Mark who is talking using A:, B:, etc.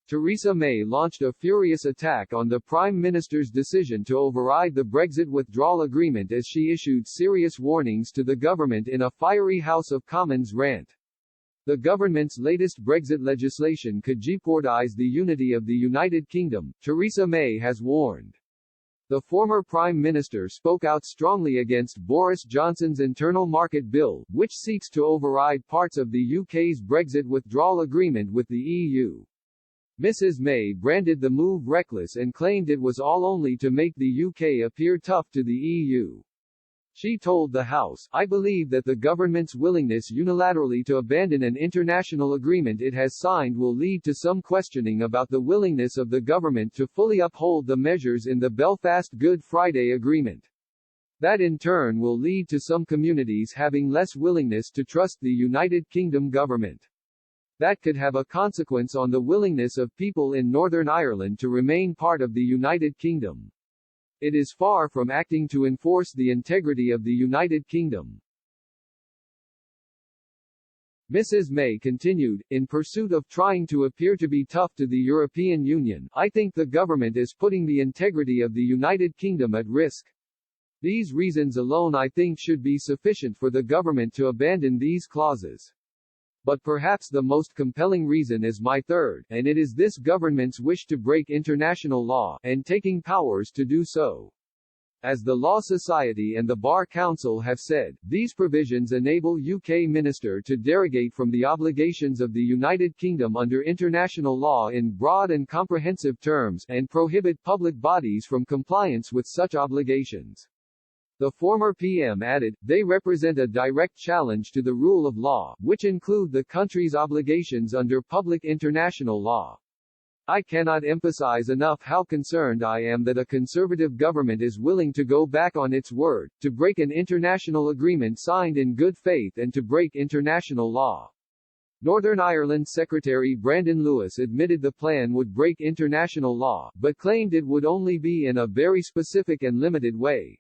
A: Theresa May launched a furious attack on the Prime Minister's decision to override the Brexit withdrawal agreement as she issued serious warnings to the government in a fiery House of Commons rant. The government's latest Brexit legislation could jeopardize the unity of the United Kingdom, Theresa May has warned. The former Prime Minister spoke out strongly against Boris Johnson's Internal Market Bill, which seeks to override parts of the UK's Brexit withdrawal agreement with the EU. Mrs. May branded the move reckless and claimed it was all only to make the UK appear tough to the EU. She told the House, "I believe that the government's willingness unilaterally to abandon an international agreement it has signed will lead to some questioning about the willingness of the government to fully uphold the measures in the Belfast Good Friday Agreement. That in turn will lead to some communities having less willingness to trust the United Kingdom government. That could have a consequence on the willingness of people in Northern Ireland to remain part of the United Kingdom. It is far from acting to enforce the integrity of the United Kingdom." Mrs. May continued, "In pursuit of trying to appear to be tough to the European Union, I think the government is putting the integrity of the United Kingdom at risk. These reasons alone I think should be sufficient for the government to abandon these clauses. But perhaps the most compelling reason is my third, and it is this government's wish to break international law, and taking powers to do so. As the Law Society and the Bar Council have said, these provisions enable UK minister to derogate from the obligations of the United Kingdom under international law in broad and comprehensive terms, and prohibit public bodies from compliance with such obligations." The former PM added, "They represent a direct challenge to the rule of law, which include the country's obligations under public international law. I cannot emphasize enough how concerned I am that a Conservative government is willing to go back on its word, to break an international agreement signed in good faith and to break international law." Northern Ireland Secretary Brandon Lewis admitted the plan would break international law, but claimed it would only be in a very specific and limited way.